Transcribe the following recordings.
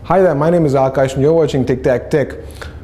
Hi there, my name is Akash and you're watching Tic Tac Tech.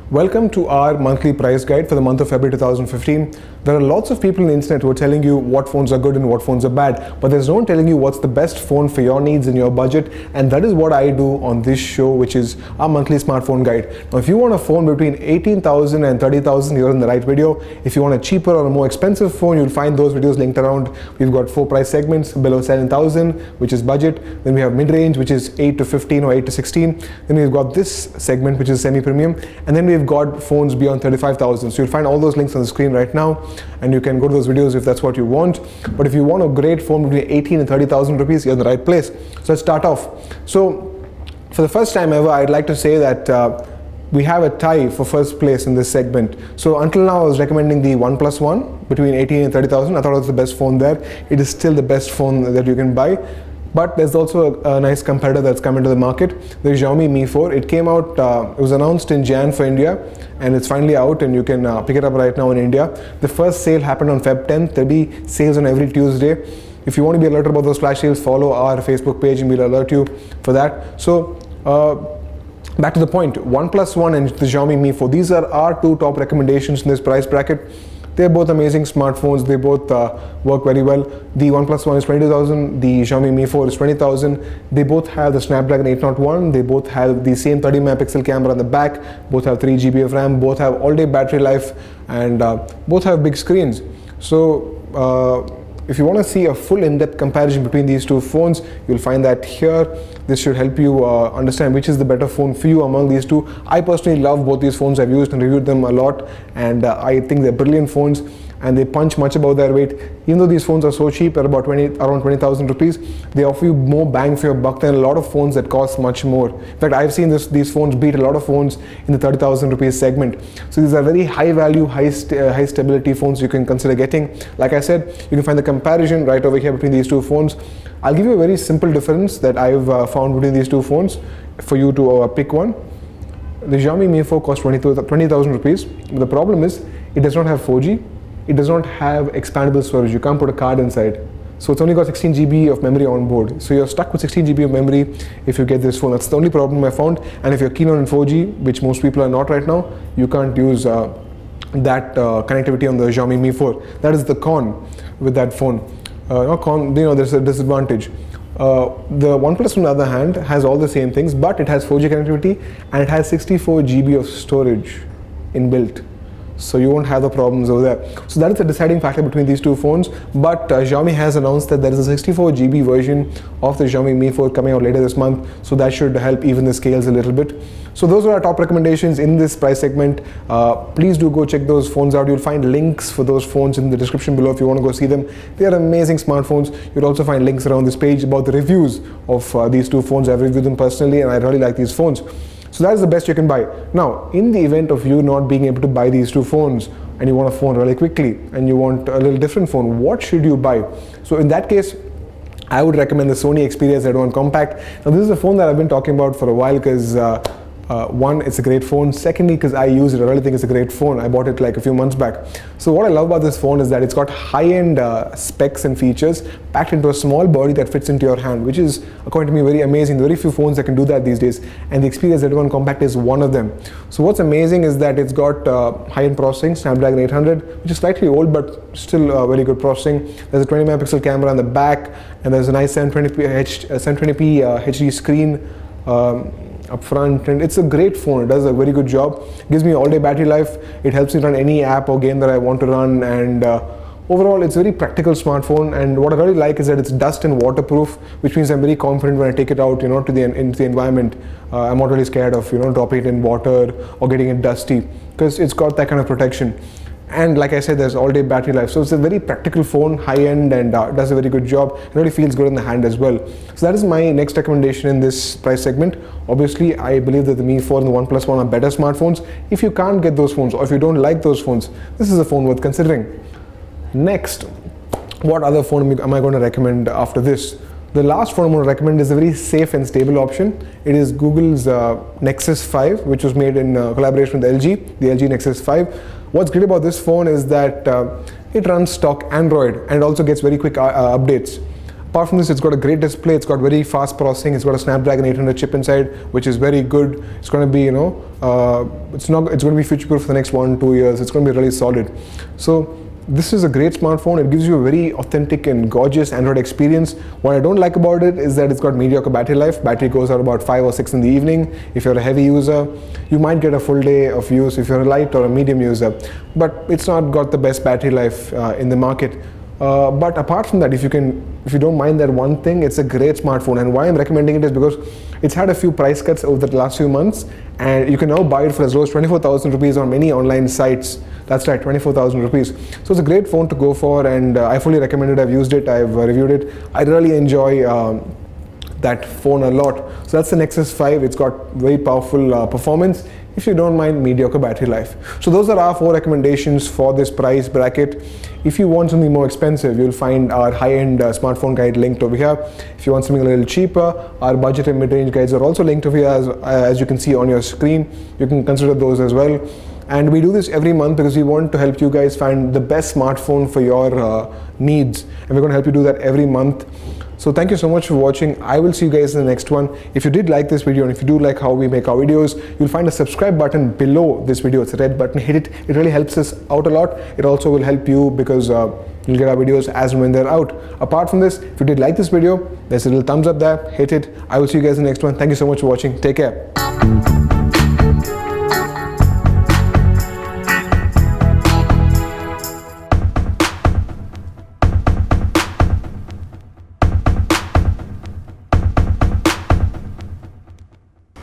Welcome to our monthly price guide for the month of February 2015. There are lots of people on the internet who are telling you what phones are good and what phones are bad, but there's no one telling you what's the best phone for your needs and your budget, and that is what I do on this show, which is our monthly smartphone guide. Now, if you want a phone between 18,000 and 30,000, you're in the right video. If you want a cheaper or a more expensive phone, you'll find those videos linked around. We've got 4 price segments: below 7,000, which is budget. Then we have mid-range, which is 8 to 15 or 8 to 16. Then we've got this segment, which is semi-premium, and then we've got phones beyond 35,000. So you'll find all those links on the screen right now, and you can go to those videos if that's what you want. But if you want a great phone between 18 and 30,000 rupees, you're in the right place. So let's start off. So for the first time ever, I'd like to say that we have a tie for first place in this segment. So until now, I was recommending the OnePlus One between 18 and 30,000. I thought it was the best phone there. It is still the best phone that you can buy. But there's also a nice competitor that's come into the market, the Xiaomi Mi 4. It came out, it was announced in Jan for India, and it's finally out, and you can pick it up right now in India. The first sale happened on Feb 10th. There'll be sales on every Tuesday. If you want to be alerted about those flash sales, follow our Facebook page and we'll alert you for that. So back to the point, OnePlus One and the Xiaomi Mi 4, these are our two top recommendations in this price bracket. They're both amazing smartphones. They both work very well. The OnePlus One is 22,000. The Xiaomi Mi 4 is 20,000. They both have the Snapdragon 801. They both have the same 30 megapixel camera on the back. Both have 3 GB of RAM. Both have all-day battery life, and both have big screens. So if you want to see a full in-depth comparison between these two phones, you'll find that here. This should help you understand which is the better phone for you among these two. I personally love both these phones. I've used and reviewed them a lot, and I think they're brilliant phones, and they punch much above their weight. Even though these phones are so cheap, at about around 20,000 rupees, they offer you more bang for your buck than a lot of phones that cost much more. In fact, I've seen these phones beat a lot of phones in the 30,000 rupees segment. So these are very high value, high stability phones you can consider getting. Like I said, you can find the comparison right over here between these two phones. I'll give you a very simple difference that I've found between these two phones for you to pick one. The Xiaomi Mi 4 costs 20,000 rupees. The problem is it does not have 4G. It does not have expandable storage. You can't put a card inside. So it's only got 16 GB of memory on board. So you're stuck with 16 GB of memory if you get this phone. That's the only problem I found. And if you're keen on 4G, which most people are not right now, you can't use that connectivity on the Xiaomi Mi 4. That is the con with that phone. Not con, there's a disadvantage. The OnePlus, on the other hand, has all the same things, but it has 4G connectivity and it has 64 GB of storage inbuilt. So you won't have the problems over there. So that is the deciding factor between these two phones. But Xiaomi has announced that there is a 64 GB version of the Xiaomi Mi 4 coming out later this month. So that should help even the scales a little bit. So those are our top recommendations in this price segment. Please do go check those phones out. You'll find links for those phones in the description below if you want to go see them. They are amazing smartphones. You'll also find links around this page about the reviews of these two phones. I've reviewed them personally and I really like these phones. So that is the best you can buy. Now, in the event of you not being able to buy these two phones and you want a phone really quickly and you want a little different phone, what should you buy? So in that case, I would recommend the Sony Xperia Z1 Compact. Now this is a phone that I've been talking about for a while because one, it's a great phone. Secondly, because I use it, I really think it's a great phone. I bought it like a few months back. So what I love about this phone is that it's got high-end specs and features packed into a small body that fits into your hand, which is, according to me, very amazing. There are very few phones that can do that these days, and the Xperia Z1 Compact is one of them. So what's amazing is that it's got high-end processing, Snapdragon 800, which is slightly old, but still very good processing. There's a 20 megapixel camera on the back, and there's a nice 720p HD screen up front, and it's a great phone. It does a very good job. It gives me all-day battery life. It helps me run any app or game that I want to run, and overall it's a very practical smartphone. And what I really like is that it's dust and waterproof, which means I'm very confident when I take it out, into the environment. I'm not really scared of dropping it in water or getting it dusty, because it's got that kind of protection. And like I said, there's all-day battery life. So it's a very practical phone, high-end, and does a very good job. It really feels good in the hand as well. So that is my next recommendation in this price segment. Obviously, I believe that the Mi 4 and the OnePlus One are better smartphones. If you can't get those phones, or if you don't like those phones, this is a phone worth considering. Next, what other phone am I going to recommend after this? The last phone I'm going to recommend is a very safe and stable option. It is Google's Nexus 5, which was made in collaboration with LG, the LG Nexus 5. What's great about this phone is that it runs stock Android and also gets very quick updates. Apart from this, it's got a great display, it's got very fast processing, it's got a Snapdragon 800 chip inside, which is very good. It's going to be, it's going to be future-proof for the next 1-2 years. It's going to be really solid. So this is a great smartphone. It gives you a very authentic and gorgeous Android experience. What I don't like about it is that it's got mediocre battery life. Battery goes out about 5 or 6 in the evening. If you're a heavy user, you might get a full day of use if you're a light or a medium user. But it's not got the best battery life in the market. But apart from that, if you don't mind that one thing, it's a great smartphone. And why I'm recommending it is because it's had a few price cuts over the last few months, and you can now buy it for as low as 24,000 rupees on many online sites. That's right, 24,000 rupees. So it's a great phone to go for, and I fully recommend it. I've used it, I've reviewed it. I really enjoy that phone a lot. So that's the Nexus 5. It's got very powerful performance, if you don't mind mediocre battery life. So those are our 4 recommendations for this price bracket. If you want something more expensive, you'll find our high-end smartphone guide linked over here. If you want something a little cheaper, our budget and mid-range guides are also linked over here, as you can see on your screen. You can consider those as well. And we do this every month because we want to help you guys find the best smartphone for your needs. And we're going to help you do that every month. So thank you so much for watching. I will see you guys in the next one. If you did like this video and if you do like how we make our videos, you'll find a subscribe button below this video. It's a red button. Hit it. It really helps us out a lot. It also will help you because you'll get our videos as and when they're out. Apart from this, if you did like this video, there's a little thumbs up there. Hit it. I will see you guys in the next one. Thank you so much for watching. Take care.